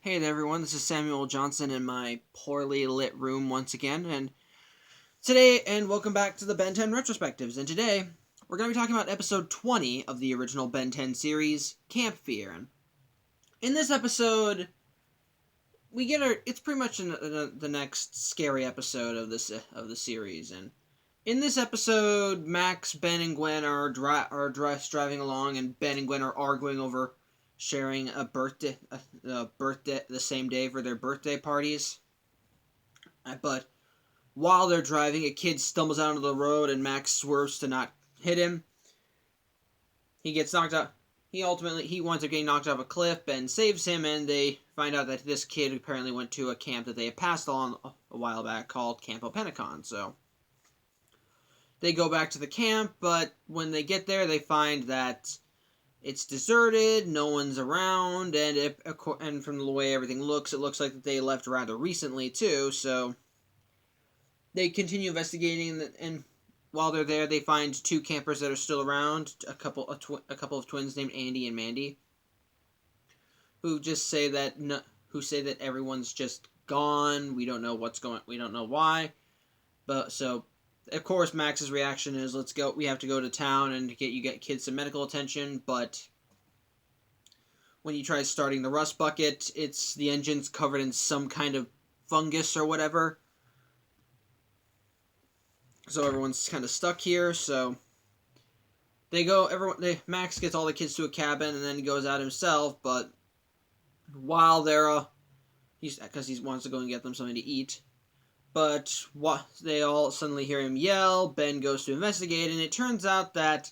Hey there, everyone. This is Samuel Johnson in my poorly lit room once again, and welcome back to the Ben 10 Retrospectives. And today, we're going to be talking about episode 20 of the original Ben 10 series, Camp Fear. And in this episode, it's pretty much the next scary episode of the series. And in this episode, Max, Ben, and Gwen are driving along, and Ben and Gwen are arguing over sharing a birthday the same day for their birthday parties. But while they're driving, a kid stumbles out onto the road, and Max swerves to not hit him. He gets knocked out. He winds up getting knocked off a cliff. Ben saves him, and they find out that this kid apparently went to a camp that they had passed on a while back called Camp Openicon. So they go back to the camp, but when they get there, they find that it's deserted, no one's around, and from the way everything looks, it looks like that they left rather recently too. So they continue investigating, and while they're there, they find two campers that are still around, a couple of twins named Andy and Mandy, who say that everyone's just gone. We don't know we don't know why. But so, of course, Max's reaction is, "Let's go. We have to go to town and get kids some medical attention." But when you try starting the rust bucket, the engine's covered in some kind of fungus or whatever. So everyone's kind of stuck here. So Max gets all the kids to a cabin and then he goes out himself. But while because he wants to go and get them something to eat. But they all suddenly hear him yell. Ben goes to investigate, and it turns out that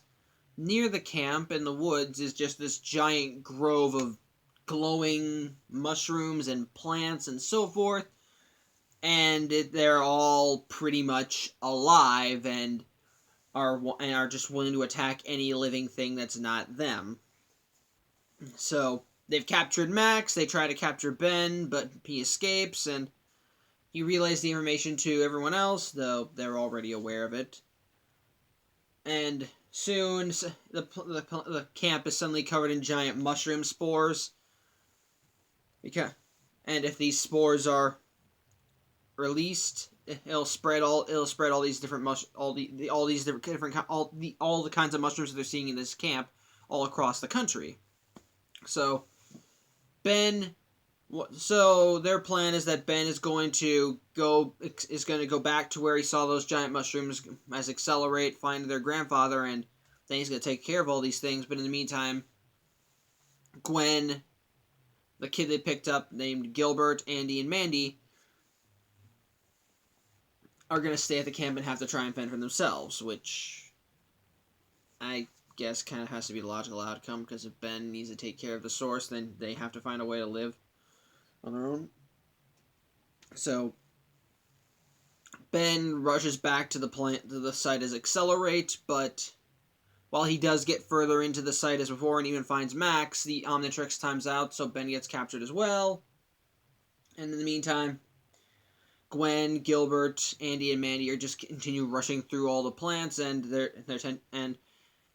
near the camp in the woods is just this giant grove of glowing mushrooms and plants and so forth. And they're all pretty much alive and are just willing to attack any living thing that's not them. So they've captured Max. They try to capture Ben, but he escapes, and he relays the information to everyone else, though they're already aware of it. And soon, the camp is suddenly covered in giant mushroom spores. And if these spores are released, it'll spread all these different all the kinds of mushrooms that they're seeing in this camp all across the country. So their plan is that Ben is going to go back to where he saw those giant mushrooms as accelerate, find their grandfather, and then he's going to take care of all these things. But in the meantime, Gwen, the kid they picked up named Gilbert, Andy, and Mandy, are going to stay at the camp and have to try and fend for themselves, which I guess kind of has to be the logical outcome, because if Ben needs to take care of the source, then they have to find a way to live on their own. So Ben rushes back to the site as Accelerate, but while he does get further into the site as before and even finds Max, the Omnitrix times out, so Ben gets captured as well. And in the meantime, Gwen, Gilbert, Andy, and Mandy are just continue rushing through all the plants, and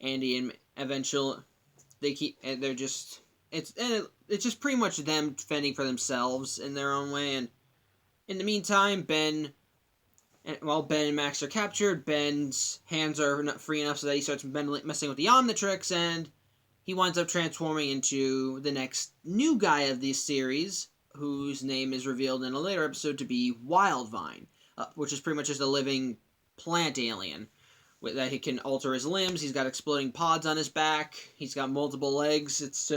Andy and eventually they're just it's just pretty much them fending for themselves in their own way. And in the meantime, while Ben and Max are captured, Ben's hands are not free enough so that he starts messing with the Omnitrix, and he winds up transforming into the next new guy of this series, whose name is revealed in a later episode to be Wildvine, which is pretty much just a living plant alien. That he can alter his limbs. He's got exploding pods on his back. He's got multiple legs.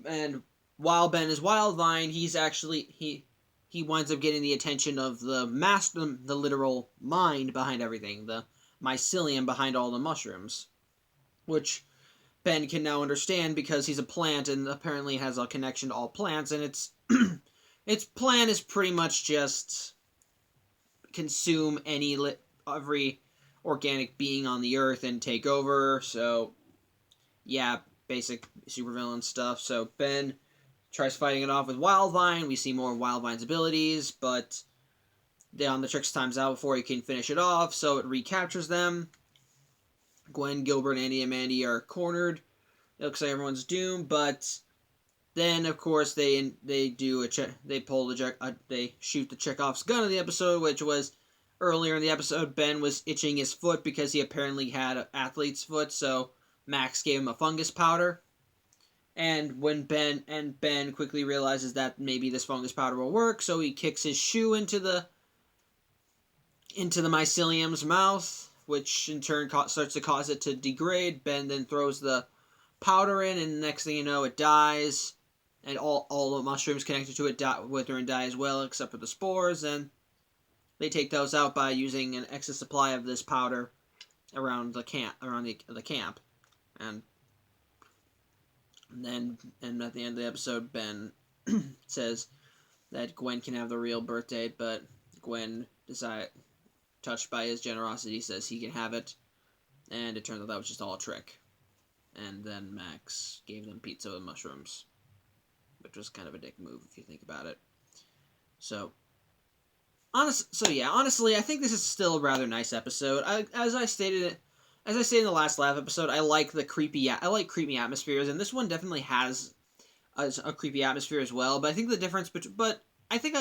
And while Ben is Wildvine, he winds up getting the attention of the master, the literal mind behind everything, the mycelium behind all the mushrooms, which Ben can now understand because he's a plant and apparently has a connection to all plants. And its plan is pretty much just consume every organic being on the earth and take over. So yeah, basic supervillain stuff. So Ben tries fighting it off with Wildvine. We see more of Wildvine's abilities, but the Omnitrix times out before he can finish it off, so it recaptures them. Gwen, Gilbert, Andy, and Mandy are cornered. It looks like everyone's doomed, but Then, of course, they do they pull they shoot the Chekhov's gun of the episode, which was earlier in the episode. Ben was itching his foot because he apparently had an athlete's foot, so Max gave him a fungus powder. And Ben quickly realizes that maybe this fungus powder will work, so he kicks his shoe into the mycelium's mouth, which in turn starts to cause it to degrade. Ben then throws the powder in, and the next thing you know, it dies. And all the mushrooms connected to it wither and die as well, except for the spores, and they take those out by using an excess supply of this powder around the camp, and at the end of the episode, Ben says that Gwen can have the real birth date, but Gwen, touched by his generosity, says he can have it, and it turns out that was just all a trick. And then Max gave them pizza with mushrooms, which was kind of a dick move if you think about it. So, honestly, I think this is still a rather nice episode. As I stated in the last laugh episode, I like creepy atmospheres, and this one definitely has a creepy atmosphere as well. But I think the difference, I think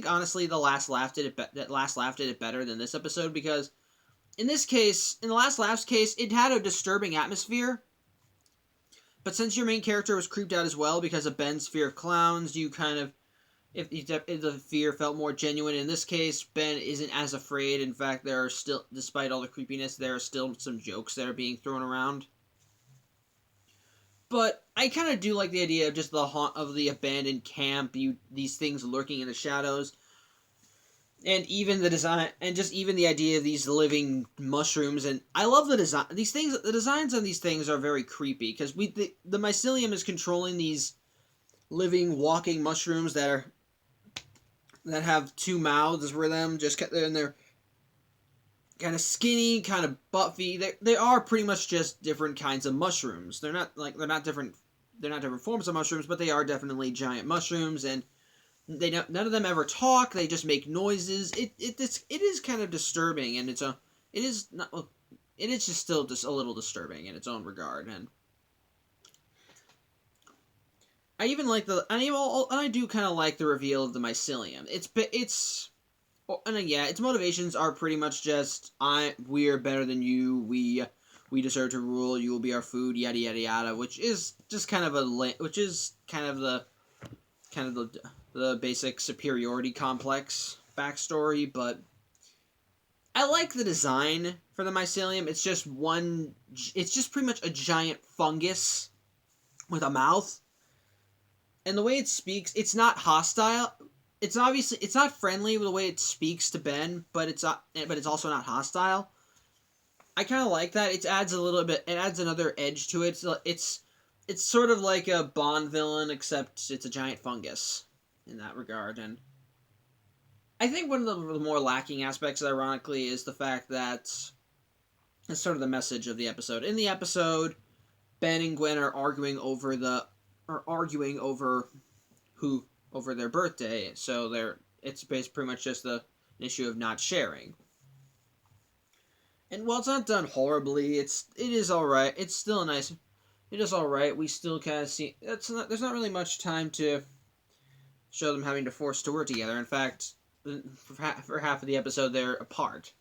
honestly, the last laugh did it better than this episode, because in the last laugh's case, it had a disturbing atmosphere. But since your main character was creeped out as well because of Ben's fear of clowns, you kind of, if the fear felt more genuine. In this case, Ben isn't as afraid. In fact, there are still, despite all the creepiness, there are still some jokes that are being thrown around. But I kind of do like the idea of just the haunt of the abandoned camp, these things lurking in the shadows. And even the design, and just even the idea of these living mushrooms, and I love the design. The designs on these things are very creepy, because the mycelium is controlling these living, walking mushrooms that have two mouths for them. And they're kind of skinny, kind of buffy. They are pretty much just different kinds of mushrooms. They're not different forms of mushrooms, but they are definitely giant mushrooms, and none of them ever talk. They just make noises. It is kind of disturbing, and it is just still just a little disturbing in its own regard. And I do kind of like the reveal of the mycelium. Its motivations are pretty much just we're better than you. We deserve to rule. You will be our food. Yada yada yada. Which is just kind of the basic superiority complex backstory, but I like the design for the mycelium. It's just pretty much a giant fungus with a mouth. And the way it speaks, it's not hostile. It's not friendly with the way it speaks to Ben, but it's also not hostile. I kind of like that. It adds another edge to it. It's sort of like a Bond villain, except it's a giant fungus in that regard. And I think one of the more lacking aspects, ironically, is the fact that it's sort of the message of the episode. In the episode, Ben and Gwen are arguing over their birthday, so it's pretty much just an issue of not sharing. And while it's not done horribly, it is all right. It's still nice. It is all right. We still kind of see there's not really much time to show them having to force to work together. In fact, for half of the episode, they're apart.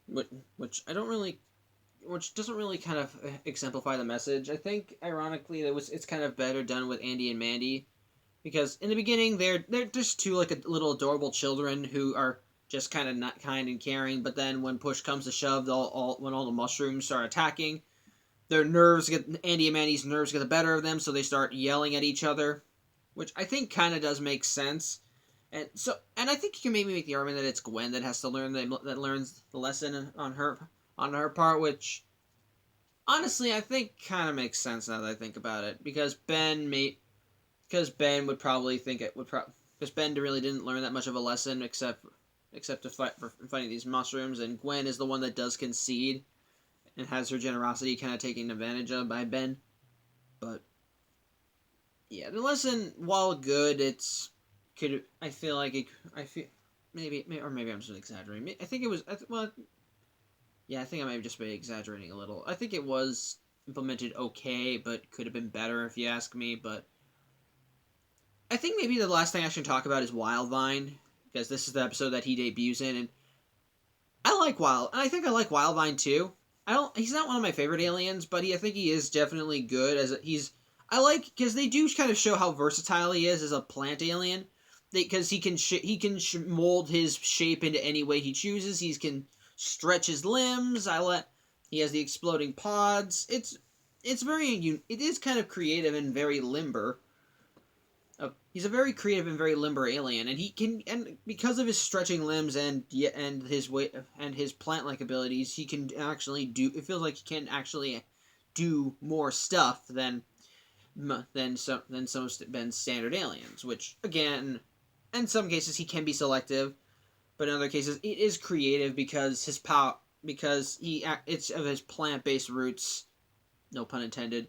Which doesn't really kind of exemplify the message. I think, ironically, it's kind of better done with Andy and Mandy, because in the beginning they're just two little adorable children who are just kind of not kind and caring. But then when push comes to shove, when all the mushrooms start attacking, Andy and Mandy's nerves get the better of them, so they start yelling at each other, which I think kind of does make sense. And I think you can maybe make the argument that it's Gwen that has to learns the lesson on her part, which honestly I think kind of makes sense now that I think about it, because Ben would probably think it would because Ben really didn't learn that much of a lesson except to fighting these mushrooms, and Gwen is the one that does concede and has her generosity kind of taken advantage of by Ben. But yeah, the lesson, while good, maybe I'm just exaggerating. I think it was, well, yeah, I think I might have just been exaggerating a little. I think it was implemented okay, but could have been better if you ask me. But I think maybe the last thing I should talk about is Wildvine, because this is the episode that he debuts in, and I think I like Wildvine too. He's not one of my favorite aliens, but I think he is definitely good I like, because they do kind of show how versatile he is as a plant alien, because he can mold his shape into any way he chooses. He can stretch his limbs. He has the exploding pods. It is kind of creative and very limber. He's a very creative and very limber alien, and because of his stretching limbs and his weight and his plant-like abilities, he can actually do. It feels like he can actually do more stuff some of Ben's standard aliens. Which again, in some cases he can be selective, but in other cases it is creative because it's of his plant-based roots, no pun intended,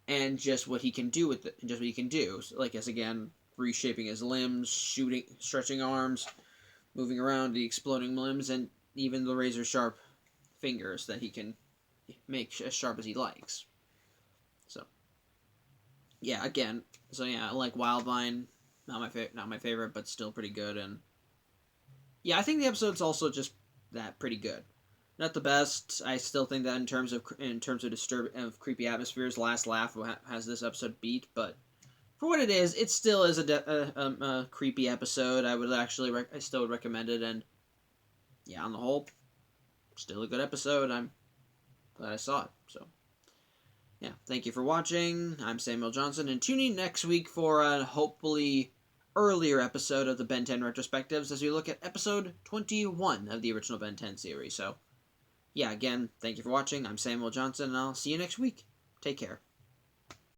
and just what he can do with it, and just what he can do. So, like, as again, reshaping his limbs, stretching arms, moving around the exploding limbs, and even the razor sharp fingers that he can make as sharp as he likes. So, yeah, I like Wildvine. Not my favorite, but still pretty good. And yeah, I think the episode's also just that pretty good. Not the best. I still think that in terms of creepy atmospheres, Last Laugh has this episode beat. But for what it is, it still is a creepy episode. I still would recommend it. And yeah, on the whole, still a good episode. I'm glad I saw it. So yeah, thank you for watching. I'm Samuel Johnson, and tune in next week for a hopefully earlier episode of the Ben 10 Retrospectives as we look at episode 21 of the original Ben 10 series. So yeah, again, thank you for watching. I'm Samuel Johnson, and I'll see you next week. Take care.